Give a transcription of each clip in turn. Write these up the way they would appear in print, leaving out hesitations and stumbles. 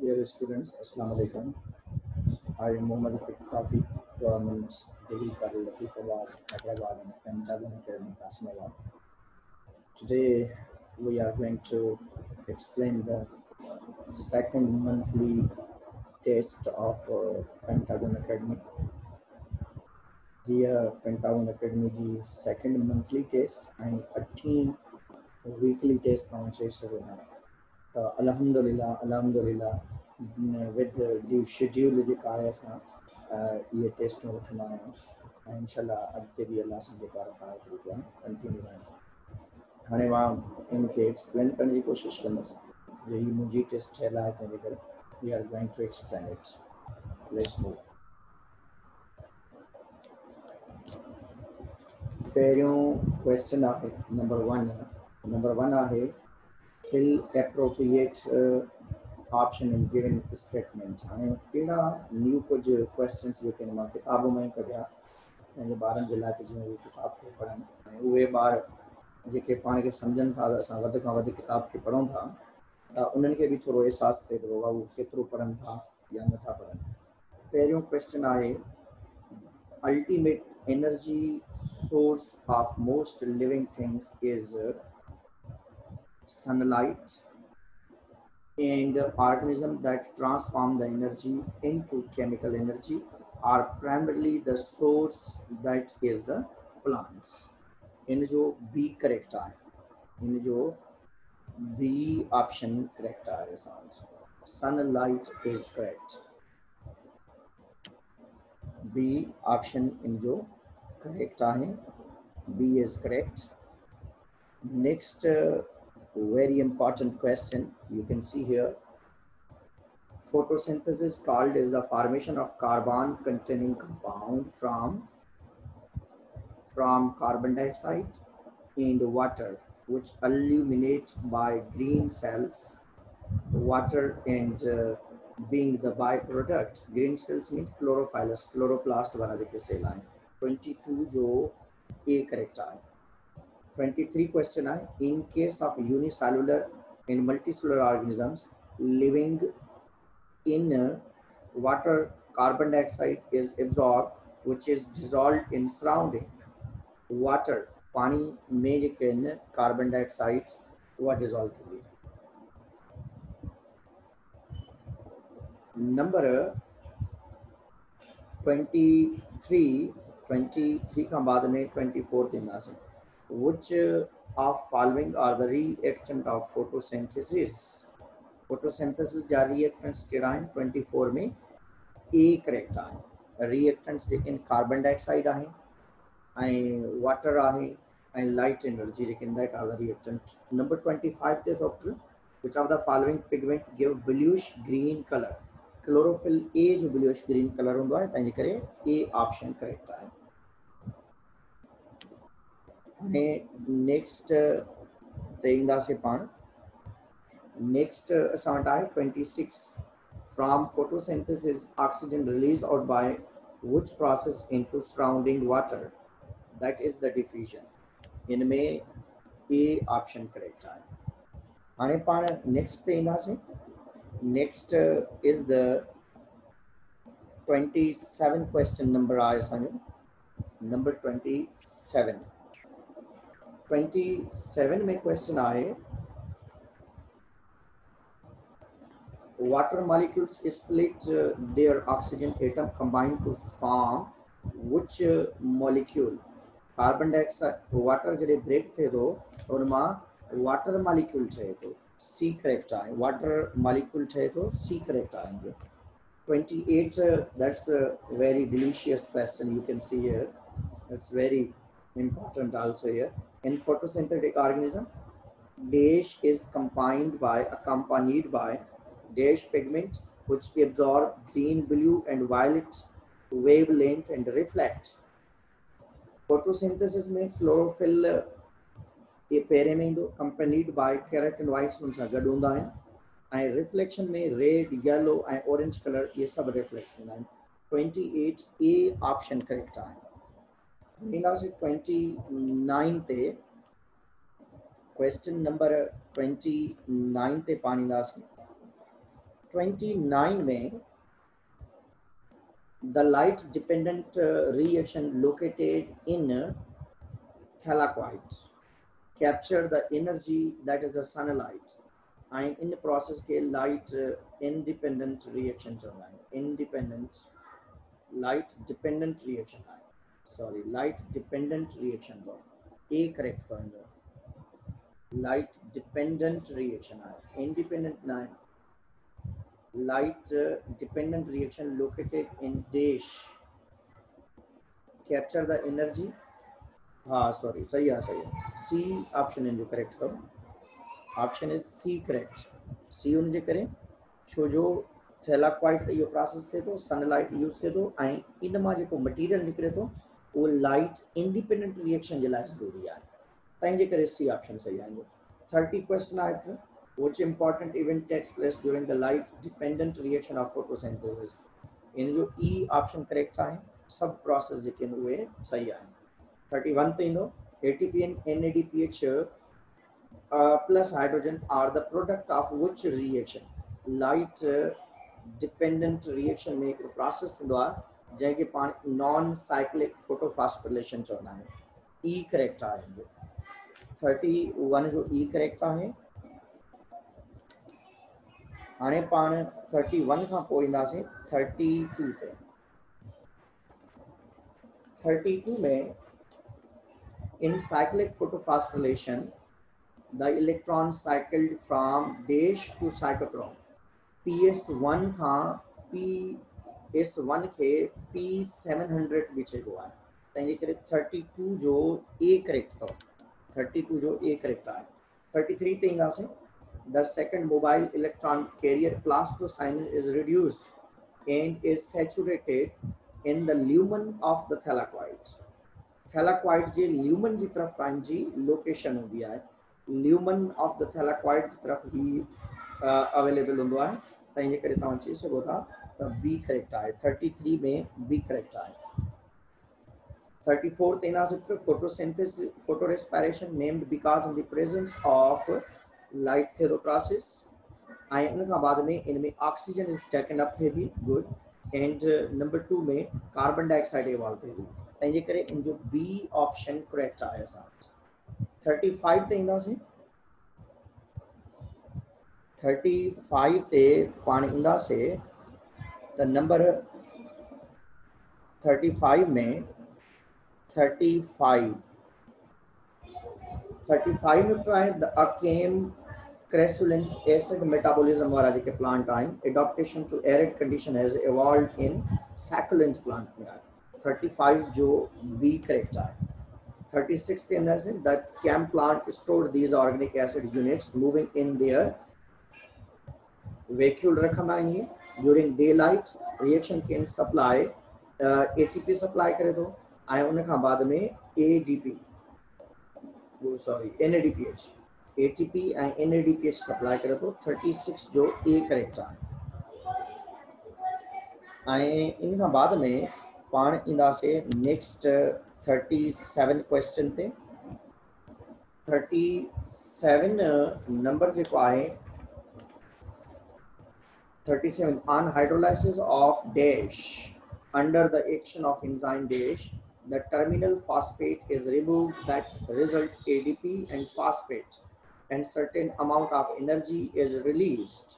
Dear students, Assalamu alaikum. I am Mohammad Tafiq, Government Degree College, Latifabad, Hyderabad, and Pentagon Academy, Islamabad. Today, we are going to explain the second monthly test of Pentagon Academy. Dear Pentagon Academy ji second monthly test and 18 weekly test launches शुरू हैं. Alhamdulillah, with the schedule जेका आहे असां इहे टेस्टूं वठंदा आहियूं ऐं इनशाला अॻिते बि अलाह सां जेका रखा आहे कंटिन्यू रहंदा. हाणे मां इनखे एक्सप्लेन करण जी कोशिशि कंदुसि. जो ही मुंहिंजी टेस्ट ठहियलु आहे तंहिंजे करे we are going to explain it. Let's move. पहिरियों क्वेश्चन आहे नंबर वन आहे fill appropriate option in given statement. हाणे कहिड़ा न्यू कुझु क्वेश्चन्स जेके मां किताब में कढिया पंहिंजे ॿारनि जे लाइ जीअं उहे किताब खे पढ़नि ऐं उहे ॿार जेके पाण खे सम्झनि था त असां वधि खां वधि किताब खे पढ़ूं था त उन्हनि खे बि थोरो अहसासु थिए थो उहे केतिरो पढ़नि था या नथा पढ़नि. पहिरियों क्वेश्चन आहे ultimate energy source of most living things is sunlight, and organisms that transform the energy into chemical energy are primarily the source that is the plants. इन जो बी करेक्ट आहे. इन जो बी ऑप्शन करेक्ट आहे. Sunlight is correct. B option इन जो correct आहे. B is correct. Next very important question you can see here. Photosynthesis called is the formation of carbon containing compound from carbon dioxide and water which illuminate by green cells. Water and being the byproduct. Green cells means chlorophyllus, chloroplast वाला जेके cell आहिनि. 22 जो A correct आहे. 23 question आहे. In case of unicellular and multicellular organisms living in water, carbon dioxide is absorbed which is dissolved in surrounding water. पानी में जेके आहिनि carbon dioxide उहा dissolve थी वई. नंबर 23 खां बाद में 24 ॾींदासीं. Which of following are the reactant of photosynthesis? Photosynthesis जा reactants कहिड़ा आहिनि? 24 में A करेक्ट आहे. reactants जेके कार्बन डाइऑक्साइड आहे ऐं वाटर आहे ऐं लाइट एनर्जी जेके that are the reactant. Number 25 ते doctor which of the following pigment give bluish green color? Chlorophyll A जो bluish green color हूंदो आहे तंहिंजे करे A ऑप्शन करेक्ट आहे. हाणे नेक्स्ट ते ईंदासीं पाण. नेक्स्ट असां वटि आहे 26. From photosynthesis, oxygen released out by which process into surrounding water? That is the diffusion. इनमें A ऑप्शन करेक्ट आहे. हाणे पाण नेक्स्ट ते ईंदासीं. Next is the 27 question number आहे असांजो. नंबर 27. 27 में क्वेश्चन आहे water molecules split their oxygen atom combined to form which molecule? Carbon dioxide water जॾहिं ब्रेक थिए थो त उन मां वाटर मॉलिक्यूल ठहे थो. सी करेक्ट आहे. वाटर मॉलिक्यूल ठहे थो. सी करेक्ट आहे. 28 that's a very delicious question you can see here. It's very important also here. In photosynthetic organism, dash is accompanied by dash pigment which absorb green, blue and violet wavelength and reflect. Photosynthesis में chlorophyll ये पहिरें में ईंदो accompanied by carotenoids whites उन सां गॾु हूंदा आहिनि ऐं रिफ्लेक्शन में रेड, येलो ऐं ऑरेंज कलर ये सभु रिफ्लेक्ट थींदा आहिनि. 28 A ऑप्शन करेक्ट आहे. ईंदासीं 29 ते. क्वेश्चन नंबर 29 ते पाण ईंदासीं. 29 में the light dependent reaction located in thylakoid capture the energy that is the sunlight and in the process के light independent reaction चल रहा है independent light dependent reaction है sorry light dependent reaction तो A correct करेंगे light dependent reaction है independent ना light dependent reaction located in dash capture the energy हाँ सॉरी सही है सी ऑप्शन है जो करेक्ट करो ऑप्शन इज सी करेक्ट सी उनजे करें छो जो थैलाक्वाइड इहो प्रोसेस थिए थो सनलाइट यूज़ थिए थो ऐं इन मां जेको मटीरियल निकिरे थो उहो लाइट इंडिपेंडेंट रिएक्शन जे लाइ ज़रूरी आहे तंहिंजे करे सी ऑप्शन सही आहे 30 क्वेश्चन आहे which important event takes place during the light dependent reaction of photosynthesis इन जो ई ऑप्शन करेक्ट आहे सब प्रोसेस जेके आहिनि उहे सही आहिनि 31 ते ईंदो ATP and NADPH plus hydrogen are the product of which reaction light dependent reaction में हिकिड़ो प्रोसेस थींदो आहे जंहिंखे पाण नॉन साइक्लिक फोटोफॉस्फोरिलेशन चवंदा आहियूं ई करेक्ट आहे 31 जो ई करेक्ट आहे हाणे पाण 31 खां पोइ ईंदासीं 32 ते 32 में in cyclic photophosphorylation the electron cycled from dash to cytochrome PS1 का PS1 के P700 भी चलो है तंहिंजे करे 32 जो A करेक्ट अथव 32 जो A करेक्ट आहे 33 ते ईंदासीं the second mobile electron carrier plastocyanin is reduced and is saturated in the lumen of the thylakoid thylakoid जे ल्यूमन जी तरफ पंहिंजी लोकेशन हूंदी आहे ल्यूमन ऑफ द थैलाक्वाइड जी तरफ ही अवेलेबल हूंदो आहे तंहिंजे करे तव्हां चई सघो था त बी करेक्ट आहे 33 में बी करेक्ट आहे 34 ते ईंदासीं photosynthesis फोटोरेस्पिरेशन named because in the presence of light थिए थो प्रोसेस ऐं उन खां बाद में इन में ऑक्सीजन इज टेकन अप थिए थी गुड एंड नंबर 2 में कार्बन डाइऑक्साइड इवॉल्व थिए थी तंहिंजे करे इन जो बी ऑप्शन करेक्ट आहे असां 35 ते ईंदासीं 35 ते पाण ईंदासीं त नंबर 35 में 35 में ट्राई द अकेम क्रेसुलेंस एसिड मेटाबॉलिज्म वाला जेके प्लांट आहिनि adaptation to arid condition has evolved in succulent plant में आहे 35 जो बी करेक्ट आहे 36 के अंदर से the CAM plant stored these organic acid units moving in their vacuole रखंदा आहिनि ये during daylight reaction can supply ATP supply करे थो ऐं उन खां बाद में ADP NADPH ATP ऐं NADPH सप्लाई करे थो 36 जो A करेक्ट आहे ऐं इन खां बाद में पाण ईंदासीं नेक्स्ट 37 क्वेश्चन ते 37 नंबर जेको आहे 37 on hydrolysis of dash under the action of enzyme dash the terminal phosphate is removed that result ADP and phosphate and certain amount of energy is released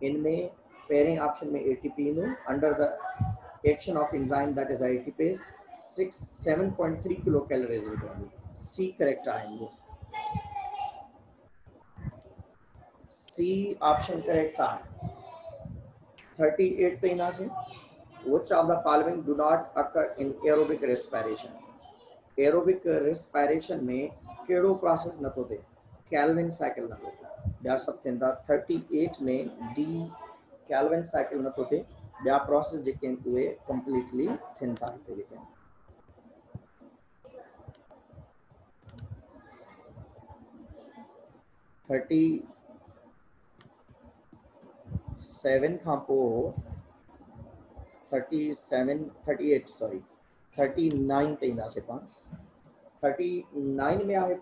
इनमें pairing option में ATP नो under the action of enzyme that is ATPase 7.3 kilocalories C correct आएंगे C option correct आहे 38 ते ईंदासीं which of the following do not occur in aerobic respiration aerobic respiration में कहिड़ो process नथो थिए कैल्विन साइकिल नथो थिए ॿिया सभु थियनि था 38 में D कैल्विन साइकिल नथो थिए ॿिया प्रोसेस जेके आहिनि उहे कंप्लीटली थियनि था हिते जेके 37 खां पोइ 38 सॉरी 39 ते ईंदासीं पाण 39 में आहे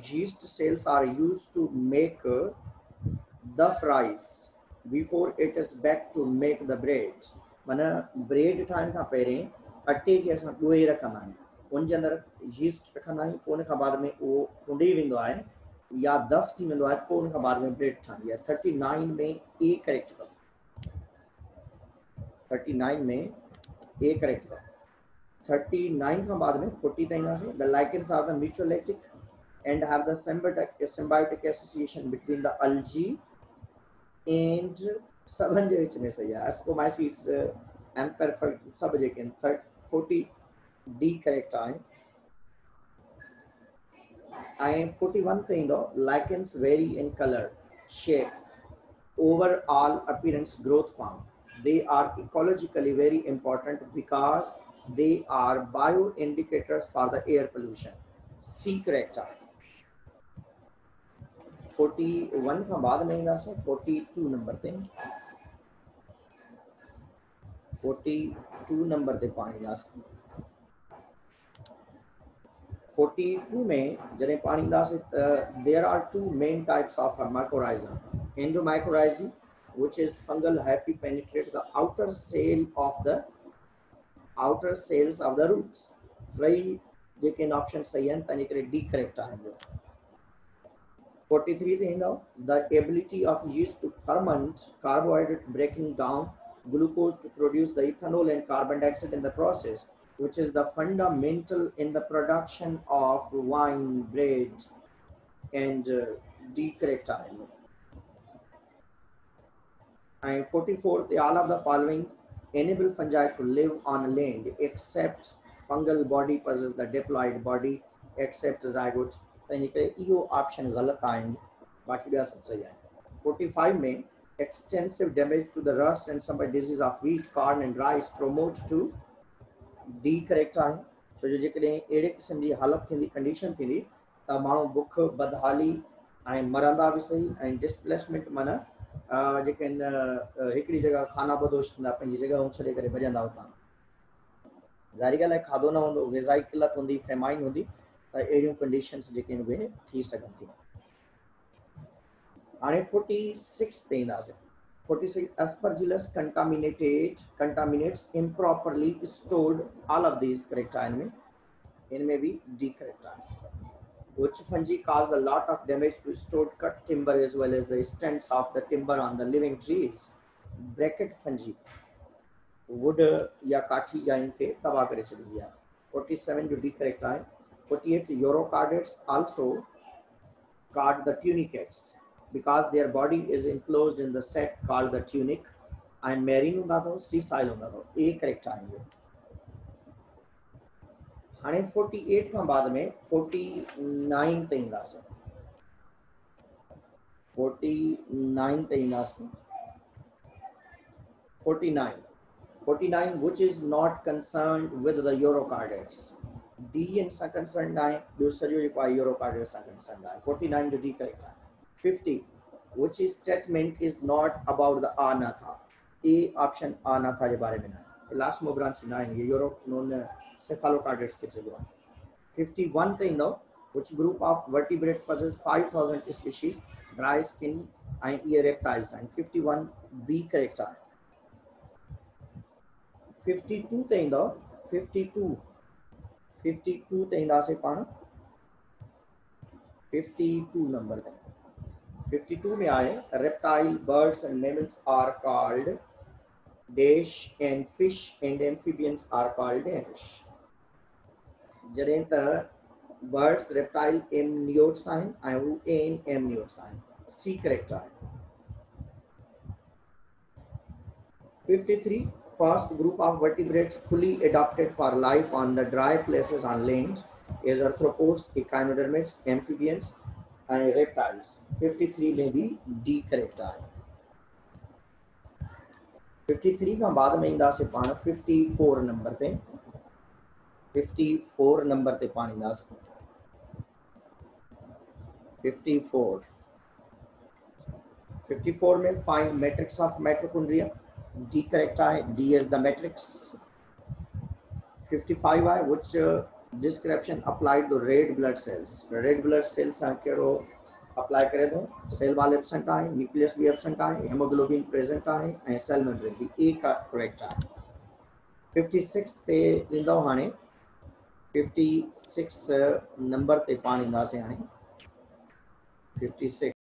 yeast cells are used to make the fries before it is baked to make the bread माना ब्रेड ठाहिण खां पहिरें अटे खे असां ॻोहे रखंदा आहियूं उन जे अंदरि यीस्ट रखंदा आहियूं पोइ उन खां बाद में उहो उंडे वेंदो आहे या दफ़ थी वेंदो आहे पोइ उन खां बाद में ब्रेड ठहंदी आहे 39 में ए करेक्ट अथव 39 में ए करेक्ट अथव 39 खां बाद में 40 ताईं ईंदासीं the lichens are the mutualectic and have the symbiotic association between the algae and सभनि जे विच में सही आहे ascomycetes amperfect सभु जेके आहिनि 40 डी करेक्ट आहे ऐं 41 ते ईंदो lichens vary in color shape overall appearance growth form they are ecologically very important because they are bioindicators for the air pollution C correct आहे 41 खां बाद में ईंदासीं 42 नंबर ते 42 नंबर ते पाण ईंदासीं 42 में जॾहिं पाण ईंदासीं त there are two main types of mycorrhiza endomycorrhizae which is fungal hyphae penetrate the outer cells of the roots टई जेके आहिनि ऑप्शन सही आहिनि तंहिंजे करे डी करेक्ट आहे 43 ते ईंदो the ability of yeast to ferment carbohydrate breaking down glucose to produce the ethanol and carbon dioxide in the process which is the fundamental in the production of wine bread and D correct आहे and 44 they all of the following enable fungi to live on land except fungal body possess the diploid body except zygote तंहिंजे करे इहो option ग़लति आहिनि बाक़ी ॿिया सभु सही आहिनि 45 में extensive damage to the rust and some disease of wheat corn and rice promote to D correct आहे छो जो जेकॾहिं अहिड़े क़िस्म जी हालत थींदी कंडीशन थींदी त माण्हू बुख बदहाली ऐं मरंदा बि सही ऐं डिस्प्लेसमेंट माना जेके आहिनि हिकिड़ी जॻह खाना बदोश थींदा पंहिंजी जॻह छॾे करे भॼंदा हुतां ज़ाहिरी ॻाल्हि आहे खाधो न हूंदो ग़िज़ाई किलत हूंदी फेमाइन हूंदी त अहिड़ियूं कंडीशन्स जेके आहिनि उहे थी सघनि थियूं हाणे 46 ते ईंदासीं 46 aspergillus contaminates improperly stored all of these correct आहिनि इनमें भी D correct आहे which fungi cause a lot of damage to stored cut timber as well as the stems of the timber on the living trees bracket fungi wood या काठी या इनके तबाह करे छॾींदी आहे 47 जो D correct आहे 48 Eurocardids also called the tunicates because their body is enclosed in the sac called the tunic and marine hunda tho sessile hunda tho A correct आएंगे हाणे 48 खां बाद में 49 ते ईंदासीं 49 ते ईंदासीं 49 which is not concerned with the Eurocardids D in सां concerned आहे ॿियो सॼो जेको आहे Eurocardids सां concerned आहे 49 जो D correct आहे 50 which is statement is not about the anatha A option anatha जे बारे में न elasmobranch 9 ये Europe known cephalocardids के चलो 51 ते ईंदो which group of vertebrate possess 5000 species dry skin and ear reptiles and 51 B correct आहे 52 ते ईंदो 52 ते ईंदासीं पाण 52 नंबर ते 52 में आए reptile birds and mammals are called dash and fish and amphibians are called dash जॾहिं त birds reptile amniotes आहिनि ऐं हू amniotes आहिनि C correct आहे 53 first group of vertebrates fully adapted for life on the dry places on land is arthropods, echinodermids, amphibians and reptiles 53 में भी D correct आहे 53 खां बाद में ईंदासीं पाण 54 नंबर ते 54 नंबर ते पाण ईंदासीं 54 में find matrix of mitochondria D correct आहे D is the matrix 55 आहे which description applied to red blood cells सां कहिड़ो अप्लाई करे थो सेल वाल एब्सेंट आहे, न्यूक्लियस भी एब्सेंट आहे, हेमोग्लोबिन प्रेजेंट आहे ऐं सेल मेम्ब्रेन भी ए का करेक्ट आहे। 56 ते ईंदव हाणे 56 नंबर ते पाण ईंदासीं हाणे 56